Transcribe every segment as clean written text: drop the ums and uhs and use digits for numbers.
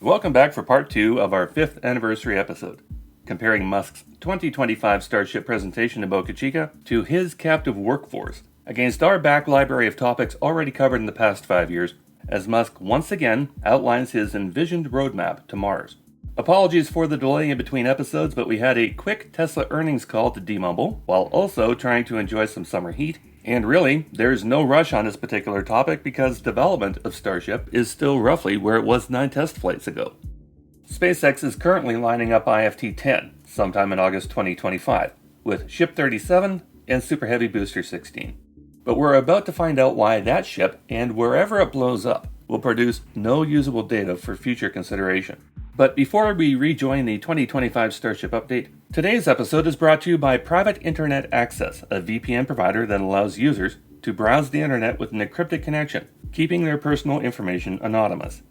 Welcome back for part 2 of our 5th anniversary episode, comparing Musk's 2025 Starship presentation in Boca Chica to his captive workforce against our back library of topics already covered in the past 5 years, as Musk once again outlines his envisioned roadmap to Mars. Apologies for the delay in between episodes, but we had a quick Tesla earnings call to demumble, while also trying to enjoy some summer heat. And really, there's no rush on this particular topic because development of Starship is still roughly where it was 9 test flights ago. SpaceX is currently lining up IFT-10 sometime in August 2025, with Ship 37 and Super Heavy Booster 16. But we're about to find out why that ship, and wherever it blows up, will produce no usable data for future consideration. But before we rejoin the 2025 Starship update, today's episode is brought to you by Private Internet Access, a VPN provider that allows users to browse the internet with an encrypted connection, keeping their personal information anonymous.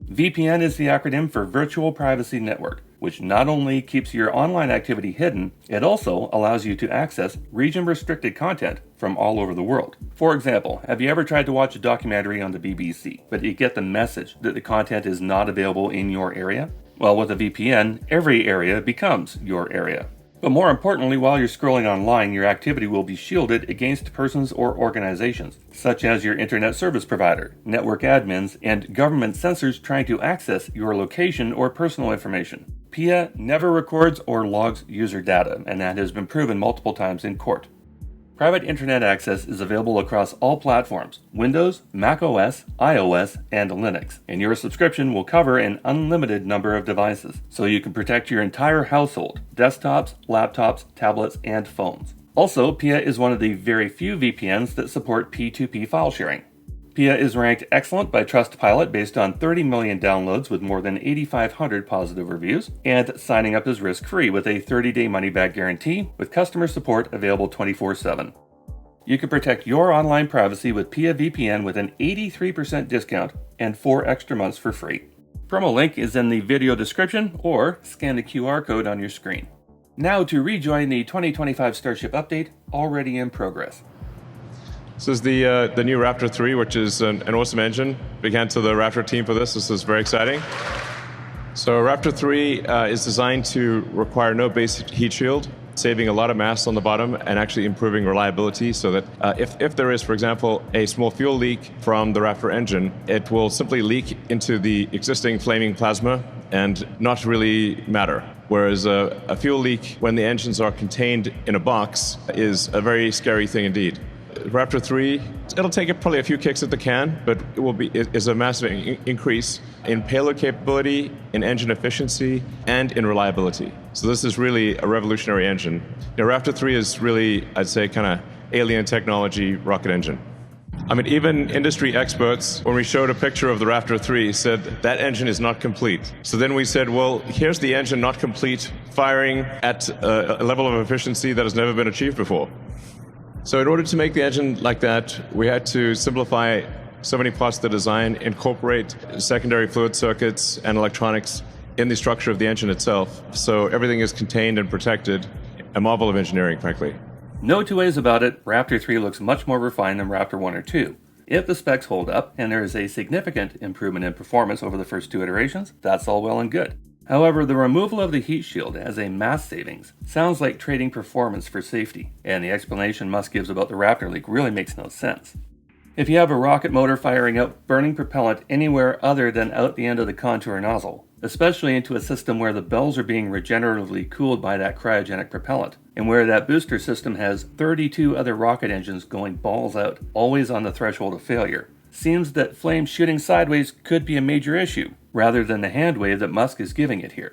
VPN is the acronym for Virtual Privacy Network, which not only keeps your online activity hidden, it also allows you to access region-restricted content from all over the world. For example, have you ever tried to watch a documentary on the BBC, but you get the message that the content is not available in your area? Well, with a VPN, every area becomes your area. But more importantly, while you're scrolling online, your activity will be shielded against persons or organizations, such as your internet service provider, network admins, and government censors trying to access your location or personal information. PIA never records or logs user data, and that has been proven multiple times in court. Private Internet Access is available across all platforms, Windows, macOS, iOS, and Linux, and your subscription will cover an unlimited number of devices, so you can protect your entire household, desktops, laptops, tablets, and phones. Also, PIA is one of the very few VPNs that support P2P file sharing. PIA is ranked excellent by Trustpilot based on 30 million downloads with more than 8,500 positive reviews, and signing up is risk-free with a 30-day money-back guarantee with customer support available 24/7. You can protect your online privacy with PIA VPN with an 83% discount and 4 extra months for free. Promo link is in the video description or scan the QR code on your screen. Now to rejoin the 2025 Starship update already in progress. This is the new Raptor 3, which is an awesome engine. Big hand to the Raptor team for this. This is very exciting. So Raptor 3 is designed to require no base heat shield, saving a lot of mass on the bottom and actually improving reliability so that if there is, for example, a small fuel leak from the Raptor engine, it will simply leak into the existing flaming plasma and not really matter. Whereas a fuel leak when the engines are contained in a box is a very scary thing indeed. Raptor 3, it'll take it probably a few kicks at the can, but it is a massive increase in payload capability, in engine efficiency, and in reliability. So this is really a revolutionary engine. Raptor 3 is really, I'd say, kind of alien technology rocket engine. I mean, even industry experts, when we showed a picture of the Raptor 3, said that engine is not complete. So then we said, well, here's the engine not complete, firing at a level of efficiency that has never been achieved before. So in order to make the engine like that, we had to simplify so many parts of the design, incorporate secondary fluid circuits and electronics in the structure of the engine itself. So everything is contained and protected. A marvel of engineering, frankly. No two ways about it, Raptor 3 looks much more refined than Raptor 1 or 2. If the specs hold up, and there is a significant improvement in performance over the first 2 iterations, that's all well and good. However, the removal of the heat shield as a mass savings sounds like trading performance for safety, and the explanation Musk gives about the Raptor leak really makes no sense. If you have a rocket motor firing out burning propellant anywhere other than out the end of the contour nozzle, especially into a system where the bells are being regeneratively cooled by that cryogenic propellant, and where that booster system has 32 other rocket engines going balls out, always on the threshold of failure, seems that flames shooting sideways could be a major issue, rather than the hand wave that Musk is giving it here.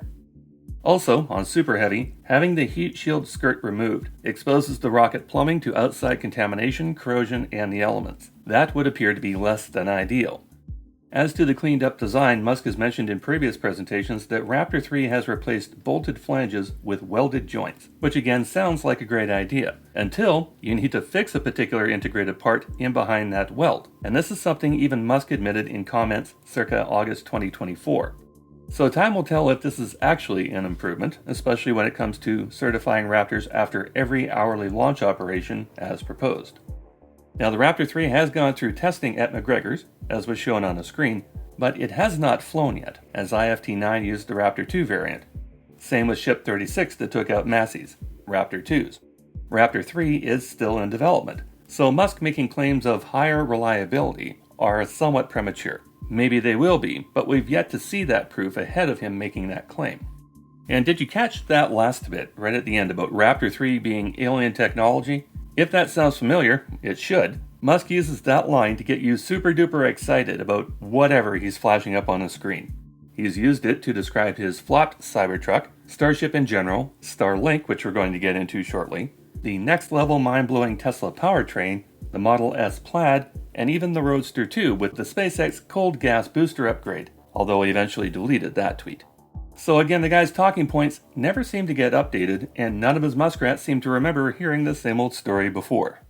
Also, on Super Heavy, having the heat shield skirt removed exposes the rocket plumbing to outside contamination, corrosion, and the elements. That would appear to be less than ideal. As to the cleaned up design, Musk has mentioned in previous presentations that Raptor 3 has replaced bolted flanges with welded joints, which again sounds like a great idea, until you need to fix a particular integrated part in behind that weld, and this is something even Musk admitted in comments circa August 2024. So time will tell if this is actually an improvement, especially when it comes to certifying Raptors after every hourly launch operation as proposed. Now the Raptor 3 has gone through testing at McGregor's, as was shown on the screen, but it has not flown yet, as IFT-9 used the Raptor 2 variant. Same with Ship 36 that took out Massey's, Raptor 2s. Raptor 3 is still in development, so Musk making claims of higher reliability are somewhat premature. Maybe they will be, but we've yet to see that proof ahead of him making that claim. And did you catch that last bit right at the end about Raptor 3 being alien technology? If that sounds familiar, it should. Musk uses that line to get you super duper excited about whatever he's flashing up on the screen. He's used it to describe his flopped Cybertruck, Starship in general, Starlink, which we're going to get into shortly, the next level mind-blowing Tesla powertrain, the Model S Plaid, and even the Roadster 2 with the SpaceX cold gas booster upgrade, although he eventually deleted that tweet. So again, the guy's talking points never seem to get updated, and none of his muskrats seem to remember hearing the same old story before.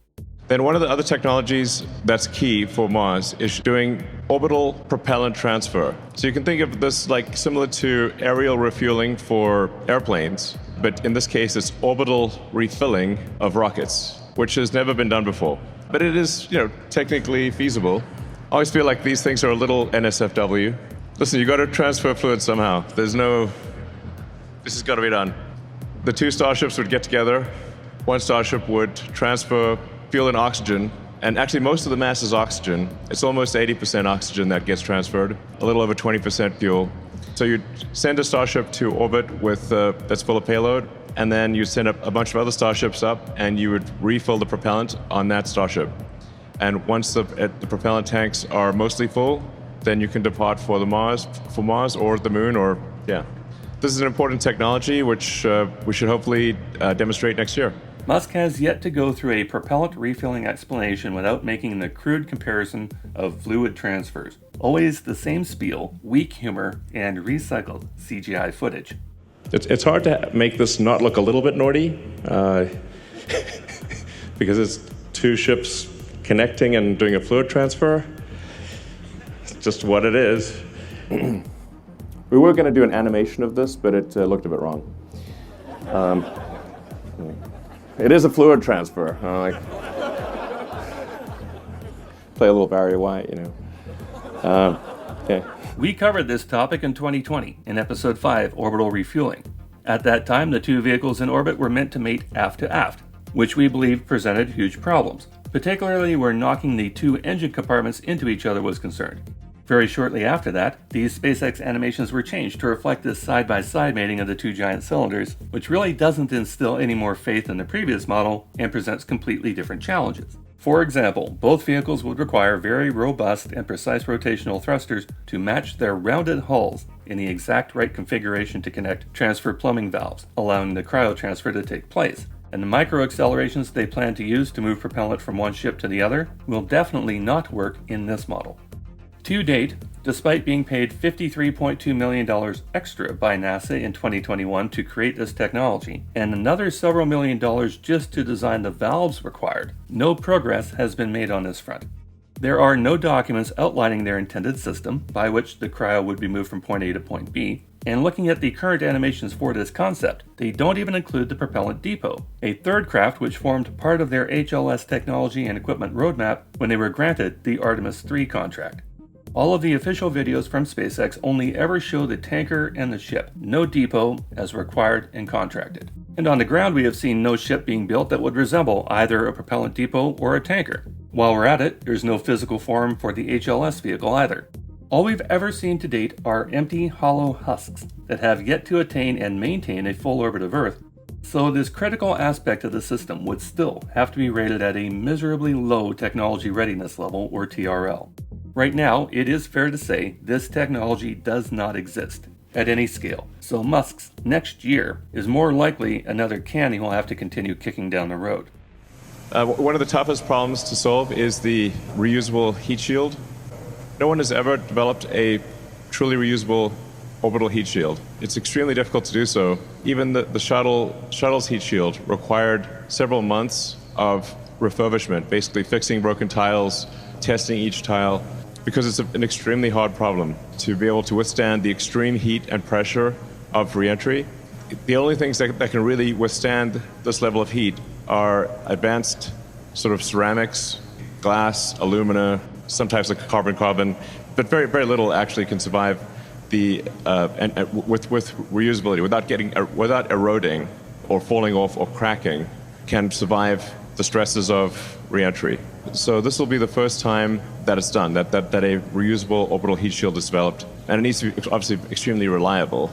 Then one of the other technologies that's key for Mars is doing orbital propellant transfer. So you can think of this like similar to aerial refueling for airplanes, but in this case it's orbital refilling of rockets, which has never been done before. But it is, technically feasible. I always feel like these things are a little NSFW. Listen, you got to transfer fluid somehow. This has got to be done. The two starships would get together. One starship would transfer fuel and oxygen, and actually most of the mass is oxygen. It's almost 80% oxygen that gets transferred, a little over 20% fuel. So you'd send a starship to orbit with that's full of payload, and then you send a bunch of other starships up, and you would refill the propellant on that starship. And once the propellant tanks are mostly full, then you can depart for Mars or the Moon, or yeah. This is an important technology which we should hopefully demonstrate next year. Musk has yet to go through a propellant refilling explanation without making the crude comparison of fluid transfers. Always the same spiel, weak humor, and recycled CGI footage. It's hard to make this not look a little bit naughty, because it's two ships connecting and doing a fluid transfer. It's just what it is. We were going to do an animation of this, but it looked a bit wrong. It is a fluid transfer. Play a little Barry White, Okay. We covered this topic in 2020 in Episode 5, Orbital Refueling. At that time, the two vehicles in orbit were meant to mate aft to aft, which we believe presented huge problems, particularly where knocking the two engine compartments into each other was concerned. Very shortly after that, these SpaceX animations were changed to reflect this side-by-side mating of the two giant cylinders, which really doesn't instill any more faith in the previous model and presents completely different challenges. For example, both vehicles would require very robust and precise rotational thrusters to match their rounded hulls in the exact right configuration to connect transfer plumbing valves, allowing the cryotransfer to take place. And the micro-accelerations they plan to use to move propellant from one ship to the other will definitely not work in this model. To date, despite being paid $53.2 million extra by NASA in 2021 to create this technology, and another several million dollars just to design the valves required, no progress has been made on this front. There are no documents outlining their intended system by which the cryo would be moved from point A to point B, and looking at the current animations for this concept, they don't even include the propellant depot, a third craft which formed part of their HLS technology and equipment roadmap when they were granted the Artemis III contract. All of the official videos from SpaceX only ever show the tanker and the ship, no depot as required and contracted. And on the ground we have seen no ship being built that would resemble either a propellant depot or a tanker. While we're at it, there's no physical form for the HLS vehicle either. All we've ever seen to date are empty, hollow husks that have yet to attain and maintain a full orbit of Earth, so this critical aspect of the system would still have to be rated at a miserably low technology readiness level, or TRL. Right now, it is fair to say this technology does not exist at any scale, so Musk's next year is more likely another can he will have to continue kicking down the road. One of the toughest problems to solve is the reusable heat shield. No one has ever developed a truly reusable orbital heat shield. It's extremely difficult to do so. Even the shuttle's heat shield required several months of refurbishment, basically fixing broken tiles, testing each tile, because it's an extremely hard problem to be able to withstand the extreme heat and pressure of reentry. The only things that can really withstand this level of heat are advanced sort of ceramics, glass, alumina, some types of carbon, but very, very little actually can survive with reusability without eroding or falling off or cracking, can survive the stresses of re-entry. So this will be the first time that it's done, that a reusable orbital heat shield is developed, and it needs to be obviously extremely reliable.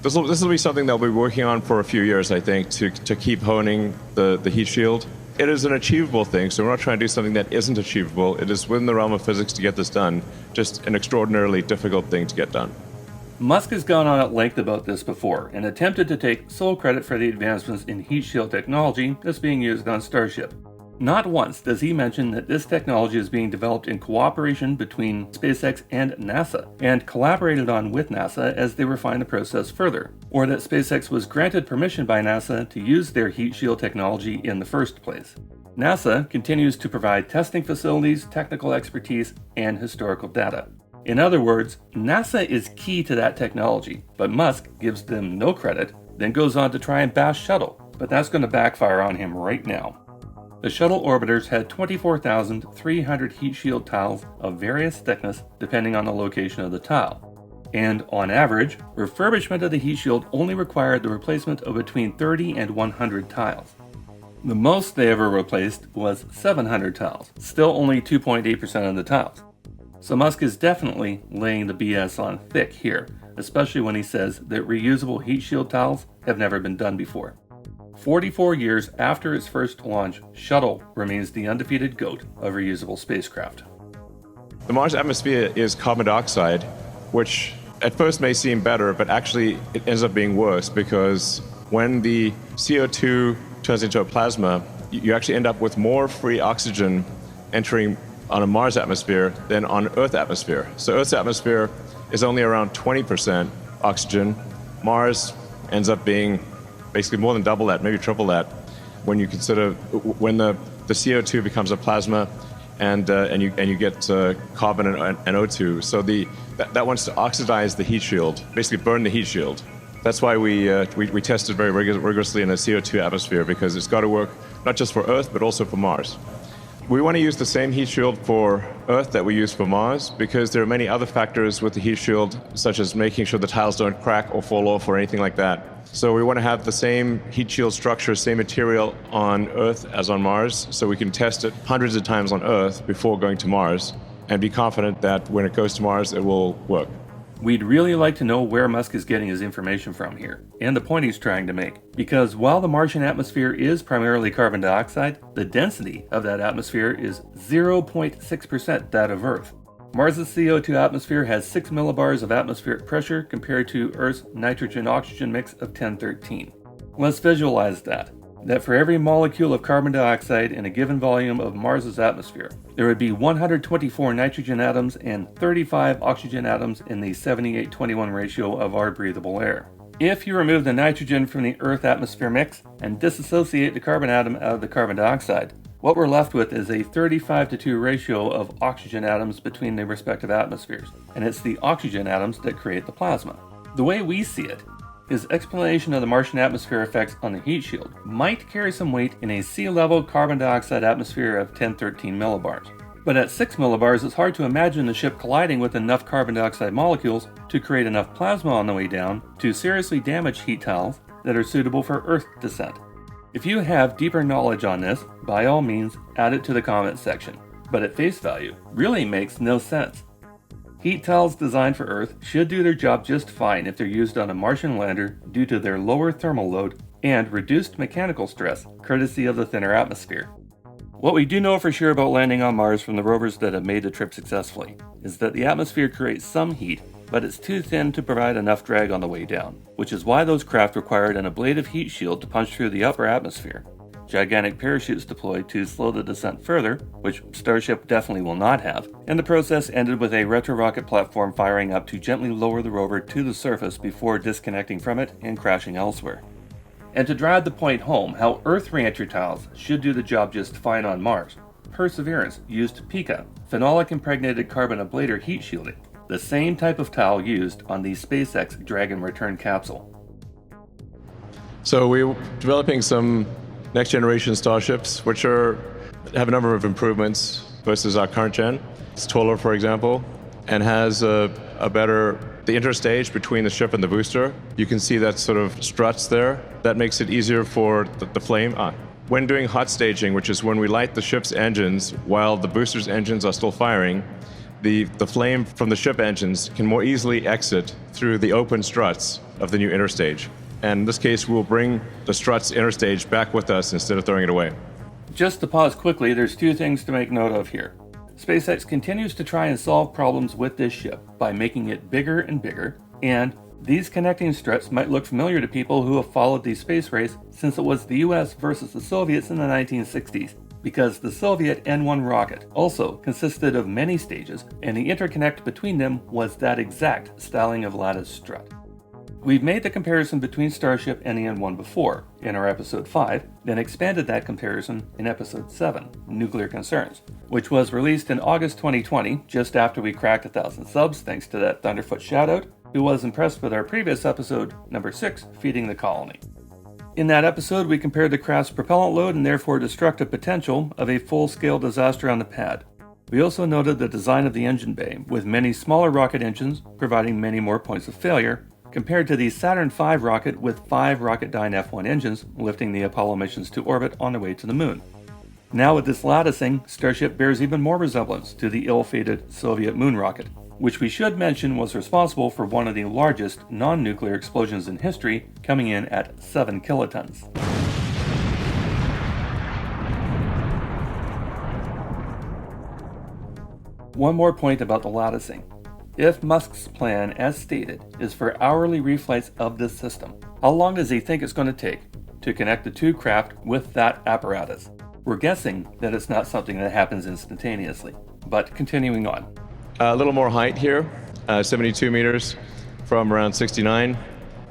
This will be something that we'll be working on for a few years, I think, to keep honing the heat shield. It is an achievable thing, so we're not trying to do something that isn't achievable. It is within the realm of physics to get this done, just an extraordinarily difficult thing to get done. Musk has gone on at length about this before and attempted to take sole credit for the advancements in heat shield technology that's being used on Starship. Not once does he mention that this technology is being developed in cooperation between SpaceX and NASA, and collaborated on with NASA as they refine the process further, or that SpaceX was granted permission by NASA to use their heat shield technology in the first place. NASA continues to provide testing facilities, technical expertise, and historical data. In other words, NASA is key to that technology, but Musk gives them no credit, then goes on to try and bash Shuttle, but that's going to backfire on him right now. The shuttle orbiters had 24,300 heat shield tiles of various thickness depending on the location of the tile. And on average, refurbishment of the heat shield only required the replacement of between 30 and 100 tiles. The most they ever replaced was 700 tiles, still only 2.8% of the tiles. So Musk is definitely laying the BS on thick here, especially when he says that reusable heat shield tiles have never been done before. 44 years after its first launch, Shuttle remains the undefeated GOAT of reusable spacecraft. The Mars atmosphere is carbon dioxide, which at first may seem better, but actually it ends up being worse, because when the CO2 turns into a plasma, you actually end up with more free oxygen entering on a Mars atmosphere than on Earth atmosphere. So Earth's atmosphere is only around 20% oxygen. Mars ends up being basically more than double that, maybe triple that, when you consider when the CO2 becomes a plasma and you get carbon and O2. So that wants to oxidize the heat shield, basically burn the heat shield. That's why we tested very rigorously in a CO2 atmosphere, because it's got to work not just for Earth but also for Mars. We want to use the same heat shield for Earth that we use for Mars, because there are many other factors with the heat shield, such as making sure the tiles don't crack or fall off or anything like that. So we want to have the same heat shield structure, same material on Earth as on Mars, so we can test it hundreds of times on Earth before going to Mars, and be confident that when it goes to Mars, it will work. We'd really like to know where Musk is getting his information from here, and the point he's trying to make. Because while the Martian atmosphere is primarily carbon dioxide, the density of that atmosphere is 0.6% that of Earth. Mars' CO2 atmosphere has 6 millibars of atmospheric pressure compared to Earth's nitrogen-oxygen mix of 1013. Let's visualize that for every molecule of carbon dioxide in a given volume of Mars' atmosphere, there would be 124 nitrogen atoms and 35 oxygen atoms in the 78:21 ratio of our breathable air. If you remove the nitrogen from the Earth atmosphere mix and disassociate the carbon atom out of the carbon dioxide, what we're left with is a 35:2 ratio of oxygen atoms between the respective atmospheres, and it's the oxygen atoms that create the plasma. The way we see it, his explanation of the Martian atmosphere effects on the heat shield might carry some weight in a sea-level carbon dioxide atmosphere of 1013 millibars. But at 6 millibars, it's hard to imagine the ship colliding with enough carbon dioxide molecules to create enough plasma on the way down to seriously damage heat tiles that are suitable for Earth descent. If you have deeper knowledge on this, by all means, add it to the comments section. But at face value, really makes no sense. Heat tiles designed for Earth should do their job just fine if they're used on a Martian lander due to their lower thermal load and reduced mechanical stress, courtesy of the thinner atmosphere. What we do know for sure about landing on Mars from the rovers that have made the trip successfully is that the atmosphere creates some heat, but it's too thin to provide enough drag on the way down, which is why those craft required an ablative heat shield to punch through the upper atmosphere. Gigantic parachutes deployed to slow the descent further, which Starship definitely will not have, and the process ended with a retro rocket platform firing up to gently lower the rover to the surface before disconnecting from it and crashing elsewhere. And to drive the point home how Earth re-entry tiles should do the job just fine on Mars, Perseverance used PICA, phenolic impregnated carbon ablator heat shielding, the same type of tile used on the SpaceX Dragon return capsule. So we're developing some next generation Starships, which have a number of improvements versus our current gen. It's taller, for example, and has the interstage between the ship and the booster. You can see that sort of struts there. That makes it easier for the flame. When doing hot staging, which is when we light the ship's engines while the booster's engines are still firing, the flame from the ship engines can more easily exit through the open struts of the new interstage. And in this case, we'll bring the struts interstage back with us instead of throwing it away. Just to pause quickly, there's two things to make note of here. SpaceX continues to try and solve problems with this ship by making it bigger and bigger, and these connecting struts might look familiar to people who have followed the space race since it was the US versus the Soviets in the 1960s, because the Soviet N-1 rocket also consisted of many stages, and the interconnect between them was that exact styling of lattice strut. We've made the comparison between Starship and the N-1 before, in our episode 5, then expanded that comparison in episode 7, Nuclear Concerns, which was released in August 2020, just after we cracked 1,000 subs thanks to that Thunderfoot shoutout, who was impressed with our previous episode, number 6, Feeding the Colony. In that episode, we compared the craft's propellant load and therefore destructive potential of a full-scale disaster on the pad. We also noted the design of the engine bay, with many smaller rocket engines providing many more points of failure, compared to the Saturn V rocket with 5 Rocketdyne F1 engines lifting the Apollo missions to orbit on their way to the moon. Now with this latticing, Starship bears even more resemblance to the ill-fated Soviet moon rocket, which we should mention was responsible for one of the largest non-nuclear explosions in history, coming in at 7 kilotons. One more point about the latticing. If Musk's plan, as stated, is for hourly reflights of this system, how long does he think it's going to take to connect the two craft with that apparatus? We're guessing that it's not something that happens instantaneously. But continuing on. A little more height here, 72 meters from around 69.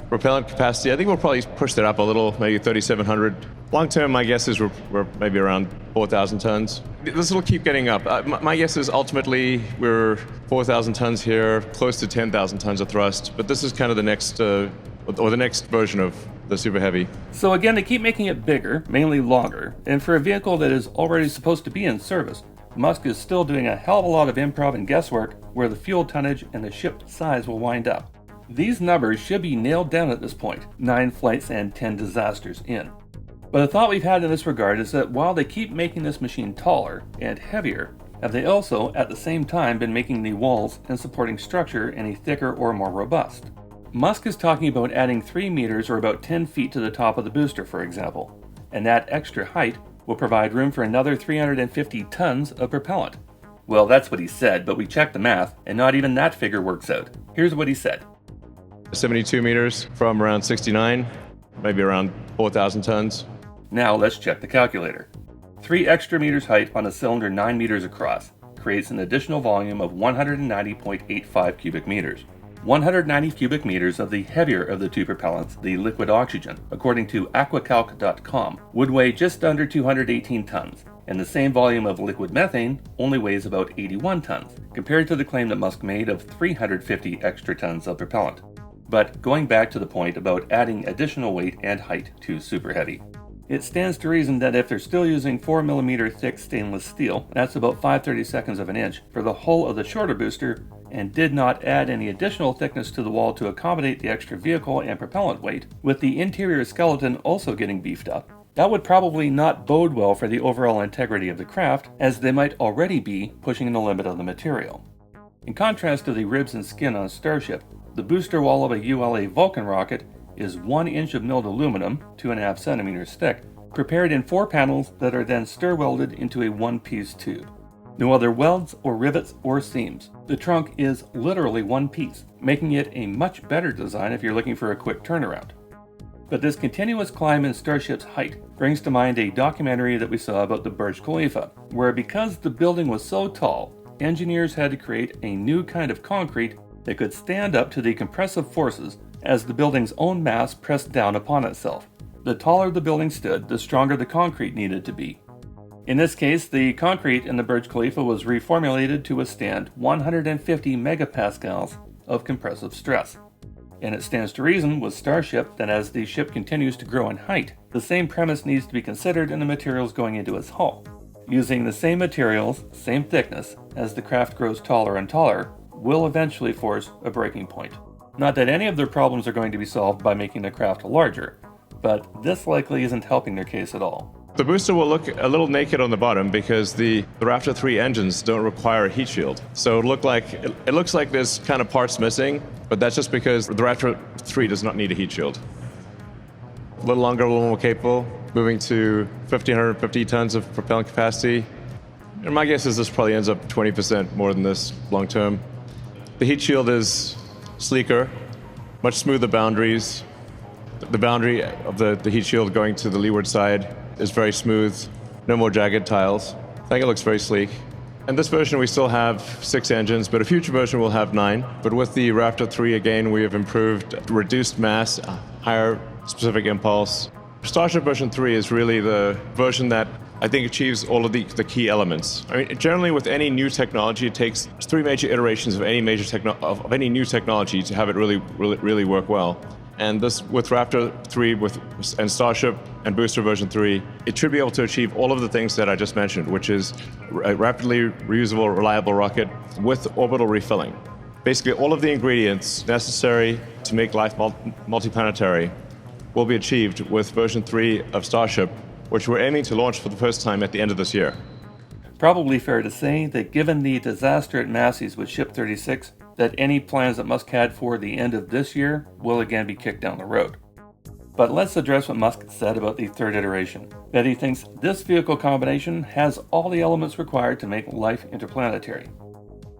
Propellant capacity, I think we'll probably push that up a little, maybe 3,700. Long term, my guess is we're maybe around 4,000 tons. This will keep getting up. My guess is ultimately we're 4,000 tons here, close to 10,000 tons of thrust. But this is kind of the next, or the next version of the Super Heavy. So again, they keep making it bigger, mainly longer. And for a vehicle that is already supposed to be in service, Musk is still doing a hell of a lot of improv and guesswork where the fuel tonnage and the ship size will wind up. These numbers should be nailed down at this point, 9 flights and 10 disasters in. But the thought we've had in this regard is that while they keep making this machine taller and heavier, have they also, at the same time, been making the walls and supporting structure any thicker or more robust? Musk is talking about adding 3 meters or about 10 feet to the top of the booster, for example, and that extra height will provide room for another 350 tons of propellant. Well, that's what he said, but we checked the math, and not even that figure works out. Here's what he said. 72 meters from around 69, maybe around 4,000 tons. Now let's check the calculator. 3 extra meters height on a cylinder 9 meters across creates an additional volume of 190.85 cubic meters. 190 cubic meters of the heavier of the two propellants, the liquid oxygen, according to aquacalc.com, would weigh just under 218 tons, and the same volume of liquid methane only weighs about 81 tons, compared to the claim that Musk made of 350 extra tons of propellant. But going back to the point about adding additional weight and height to Super Heavy, it stands to reason that if they're still using 4mm thick stainless steel, that's about 5/32 of an inch, for the hull of the shorter booster, and did not add any additional thickness to the wall to accommodate the extra vehicle and propellant weight, with the interior skeleton also getting beefed up, that would probably not bode well for the overall integrity of the craft, as they might already be pushing the limit of the material. In contrast to the ribs and skin on Starship, the booster wall of a ULA Vulcan rocket is 1 inch of milled aluminum, 2.5 centimeters thick, prepared in 4 panels that are then stir-welded into a one-piece tube. No other welds or rivets or seams. The trunk is literally one piece, making it a much better design if you're looking for a quick turnaround. But this continuous climb in Starship's height brings to mind a documentary that we saw about the Burj Khalifa, where because the building was so tall, engineers had to create a new kind of concrete that could stand up to the compressive forces as the building's own mass pressed down upon itself. The taller the building stood, the stronger the concrete needed to be. In this case, the concrete in the Burj Khalifa was reformulated to withstand 150 megapascals of compressive stress. And it stands to reason with Starship that as the ship continues to grow in height, the same premise needs to be considered in the materials going into its hull. Using the same materials, same thickness, as the craft grows taller and taller, will eventually force a breaking point. Not that any of their problems are going to be solved by making the craft larger, but this likely isn't helping their case at all. The booster will look a little naked on the bottom because the Raptor 3 engines don't require a heat shield. So it looks like there's kind of parts missing, but that's just because the Raptor 3 does not need a heat shield. A little longer, a little more capable, moving to 1,550 tons of propellant capacity. And my guess is this probably ends up 20% more than this long term. The heat shield is sleeker, much smoother boundaries. The boundary of the heat shield going to the leeward side is very smooth, no more jagged tiles. I think it looks very sleek. In this version, we still have 6 engines, but a future version will have 9. But with the Raptor 3, again, we have improved reduced mass, higher specific impulse. Starship version 3 is really the version that I think achieves all of the key elements. I mean, generally with any new technology, it takes 3 major iterations of any new technology to have it really work well. And this, with Raptor 3 and Starship and Booster version 3, it should be able to achieve all of the things that I just mentioned, which is a rapidly reusable, reliable rocket with orbital refilling. Basically, all of the ingredients necessary to make life multiplanetary will be achieved with version 3 of Starship, which we're aiming to launch for the first time at the end of this year. Probably fair to say that given the disaster at Massey's with Ship 36, that any plans that Musk had for the end of this year will again be kicked down the road. But let's address what Musk said about the 3rd iteration, that he thinks this vehicle combination has all the elements required to make life interplanetary.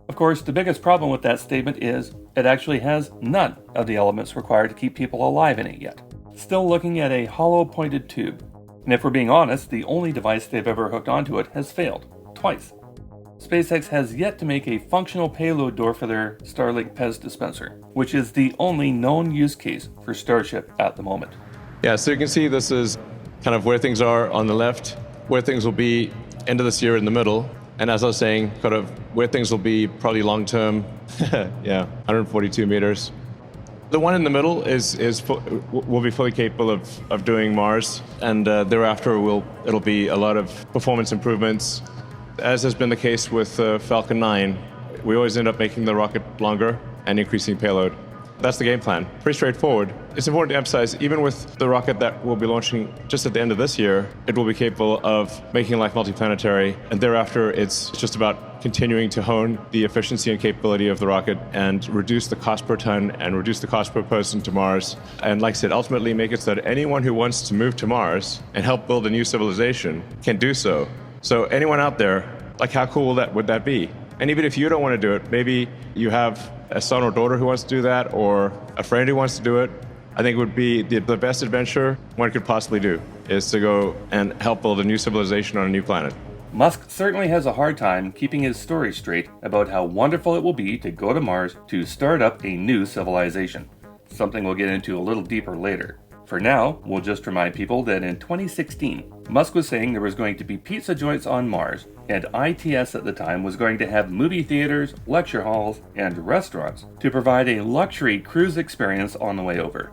Of course, the biggest problem with that statement is it actually has none of the elements required to keep people alive in it yet. Still looking at a hollow pointed tube. And if we're being honest, the only device they've ever hooked onto it has failed, twice. SpaceX has yet to make a functional payload door for their Starlink Pez dispenser, which is the only known use case for Starship at the moment. Yeah, so you can see this is kind of where things are on the left, where things will be end of this year in the middle, and as I was saying, kind of where things will be probably long term, 142 meters. The one in the middle will be fully capable of doing Mars, and thereafter it'll be a lot of performance improvements. As has been the case with Falcon 9, we always end up making the rocket longer and increasing payload. That's the game plan. Pretty straightforward. It's important to emphasize, even with the rocket that we'll be launching just at the end of this year, it will be capable of making life multiplanetary, and thereafter it's just about continuing to hone the efficiency and capability of the rocket and reduce the cost per ton and reduce the cost per person to Mars. And like I said, ultimately make it so that anyone who wants to move to Mars and help build a new civilization can do so. So anyone out there, like how cool would that be? And even if you don't want to do it, maybe you have a son or daughter who wants to do that, or a friend who wants to do it. I think it would be the best adventure one could possibly do, is to go and help build a new civilization on a new planet. Musk certainly has a hard time keeping his story straight about how wonderful it will be to go to Mars to start up a new civilization. Something we'll get into a little deeper later. For now, we'll just remind people that in 2016, Musk was saying there was going to be pizza joints on Mars, and ITS at the time was going to have movie theaters, lecture halls, and restaurants to provide a luxury cruise experience on the way over.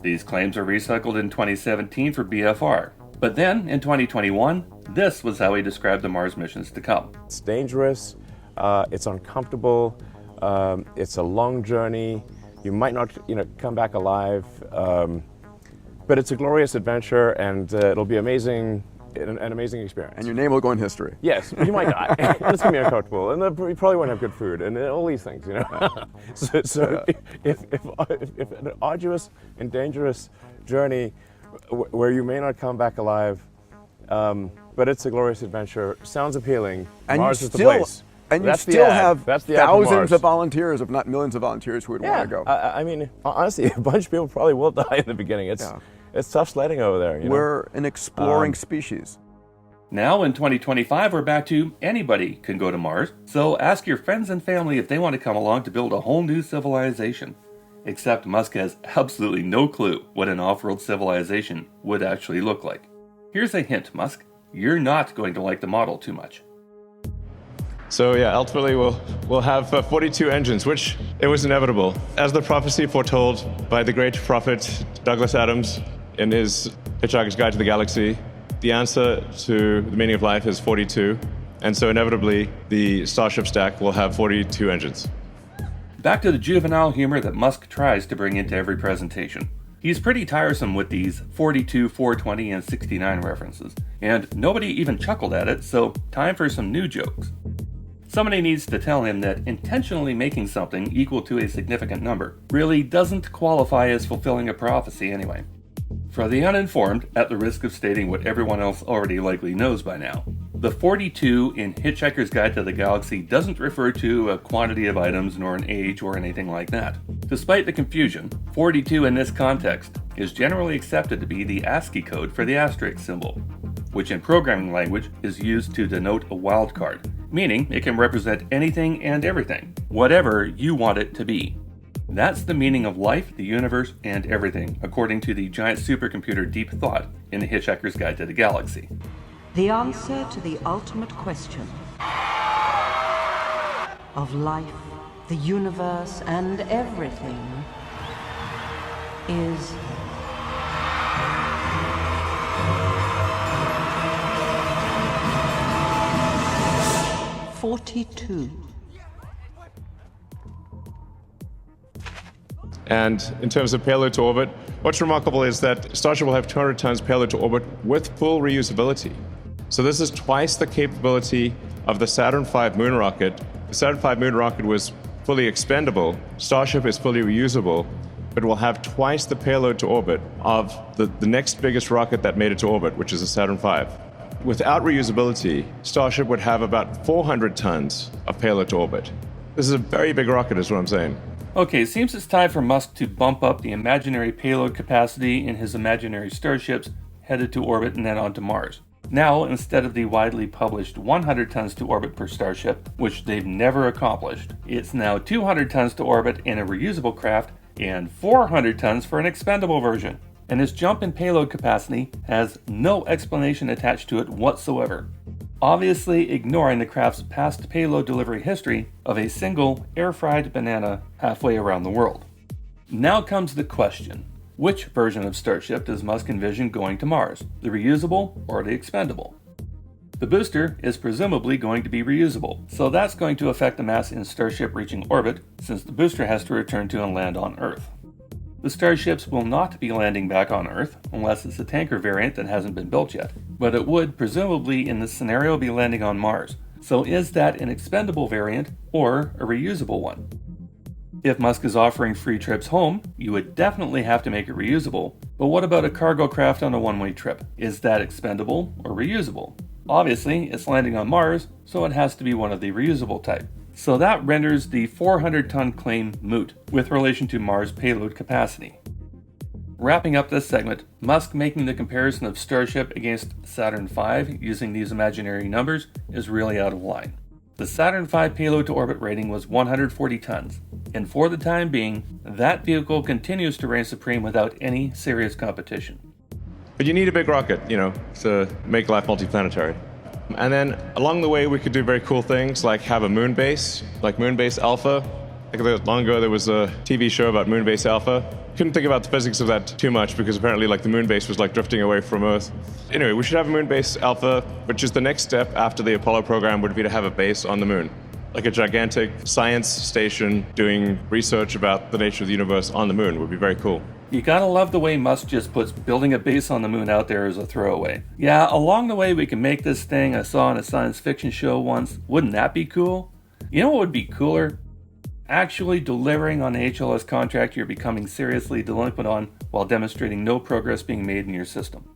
These claims are recycled in 2017 for BFR. But then, in 2021, this was how he described the Mars missions to come. It's dangerous, it's uncomfortable, it's a long journey, you might not come back alive, but it's a glorious adventure, and it'll be an amazing experience. And your name will go in history. Yes, you might die. It's going to be uncomfortable, and you probably won't have good food, and all these things, So if an arduous and dangerous journey where you may not come back alive, but it's a glorious adventure, sounds appealing. And Mars is the place. And That's you still the ad. have That's the ad for thousands Mars. of volunteers, if not millions of volunteers, who would want to go. I mean, honestly, a bunch of people probably will die in the beginning. It's tough sledding over there. We're an exploring species. Now in 2025, we're back to anybody can go to Mars, so ask your friends and family if they want to come along to build a whole new civilization. Except Musk has absolutely no clue what an off-world civilization would actually look like. Here's a hint, Musk. You're not going to like the model too much. So yeah, ultimately we'll have 42 engines, which it was inevitable. As the prophecy foretold by the great prophet Douglas Adams in his Hitchhiker's Guide to the Galaxy, the answer to the meaning of life is 42. And so inevitably, the Starship stack will have 42 engines. Back to the juvenile humor that Musk tries to bring into every presentation. He's pretty tiresome with these 42, 420, and 69 references, and nobody even chuckled at it, so time for some new jokes. Somebody needs to tell him that intentionally making something equal to a significant number really doesn't qualify as fulfilling a prophecy anyway. For the uninformed, at the risk of stating what everyone else already likely knows by now, the 42 in Hitchhiker's Guide to the Galaxy doesn't refer to a quantity of items nor an age or anything like that. Despite the confusion, 42 in this context is generally accepted to be the ASCII code for the asterisk symbol, which in programming language is used to denote a wildcard, meaning it can represent anything and everything, whatever you want it to be. That's the meaning of life, the universe, and everything, according to the giant supercomputer Deep Thought in the Hitchhiker's Guide to the Galaxy. The answer to the ultimate question of life, the universe, and everything is 42. And in terms of payload to orbit, what's remarkable is that Starship will have 200 tons payload to orbit with full reusability. So this is twice the capability of the Saturn V moon rocket. The Saturn V moon rocket was fully expendable. Starship is fully reusable, but will have twice the payload to orbit of the next biggest rocket that made it to orbit, which is the Saturn V. Without reusability, Starship would have about 400 tons of payload to orbit. This is a very big rocket, is what I'm saying. Okay, seems it's time for Musk to bump up the imaginary payload capacity in his imaginary starships headed to orbit and then onto Mars. Now, instead of the widely published 100 tons to orbit per starship, which they've never accomplished, it's now 200 tons to orbit in a reusable craft and 400 tons for an expendable version. And this jump in payload capacity has no explanation attached to it whatsoever, obviously ignoring the craft's past payload delivery history of a single air-fried banana halfway around the world. Now comes the question. Which version of Starship does Musk envision going to Mars, the reusable or the expendable? The booster is presumably going to be reusable, so that's going to affect the mass in Starship reaching orbit, since the booster has to return to and land on Earth. The starships will not be landing back on Earth, unless it's a tanker variant that hasn't been built yet, but it would presumably in this scenario be landing on Mars. So is that an expendable variant or a reusable one? If Musk is offering free trips home, you would definitely have to make it reusable, but what about a cargo craft on a one-way trip? Is that expendable or reusable? Obviously, it's landing on Mars, so it has to be one of the reusable type. So that renders the 400-ton claim moot with relation to Mars payload capacity. Wrapping up this segment, Musk making the comparison of Starship against Saturn V using these imaginary numbers is really out of line. The Saturn V payload to orbit rating was 140 tons, and for the time being, that vehicle continues to reign supreme without any serious competition. But you need a big rocket, to make life multiplanetary. And then along the way, we could do very cool things like have a moon base, like Moonbase Alpha. Long ago, there was a TV show about Moonbase Alpha. Couldn't think about the physics of that too much because apparently the moon base was drifting away from Earth. Anyway, we should have a Moonbase Alpha, which is the next step after the Apollo program would be to have a base on the moon. Like a gigantic science station doing research about the nature of the universe on the moon would be very cool. You gotta love the way Musk just puts building a base on the moon out there as a throwaway. Yeah, along the way we can make this thing I saw in a science fiction show once. Wouldn't that be cool? You know what would be cooler? Actually delivering on the HLS contract you're becoming seriously delinquent on while demonstrating no progress being made in your system.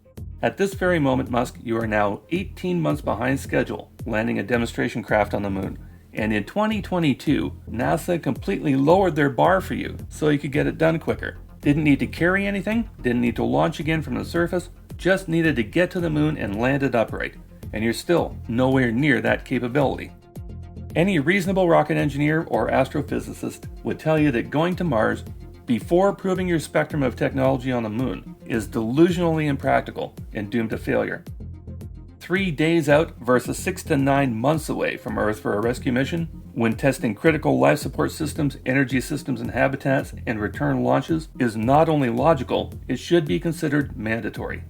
At this very moment, Musk, you are now 18 months behind schedule, landing a demonstration craft on the moon. And in 2022, NASA completely lowered their bar for you so you could get it done quicker. Didn't need to carry anything, didn't need to launch again from the surface, just needed to get to the moon and land it upright. And you're still nowhere near that capability. Any reasonable rocket engineer or astrophysicist would tell you that going to Mars before proving your spectrum of technology on the moon is delusionally impractical and doomed to failure. 3 days out versus 6 to 9 months away from Earth for a rescue mission, when testing critical life support systems, energy systems and habitats, and return launches is not only logical, it should be considered mandatory.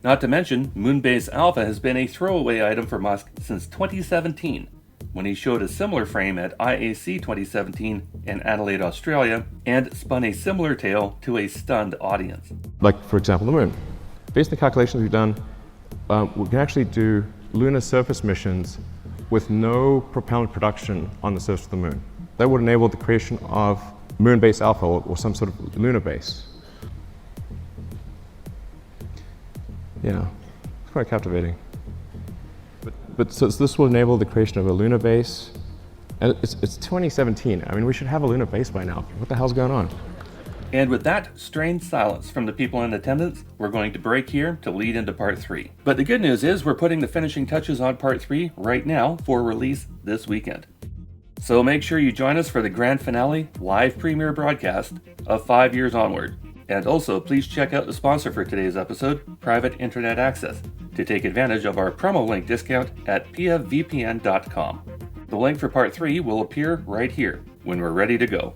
Not to mention, Moonbase Alpha has been a throwaway item for Musk since 2017, when he showed a similar frame at IAC 2017 in Adelaide, Australia, and spun a similar tale to a stunned audience. Like, for example, the moon. Based on the calculations we've done, we can actually do lunar surface missions with no propellant production on the surface of the moon. That would enable the creation of moon base alpha or some sort of lunar base. Yeah, it's quite captivating. But so this will enable the creation of a lunar base. And it's 2017. I mean, we should have a lunar base by now. What the hell's going on? And with that strained silence from the people in attendance, we're going to break here to lead into part 3. But the good news is we're putting the finishing touches on part 3 right now for release this weekend. So make sure you join us for the grand finale live premiere broadcast of 5 Years Onward. And also, please check out the sponsor for today's episode, Private Internet Access, to take advantage of our promo link discount at pfvpn.com. The link for part 3 will appear right here when we're ready to go.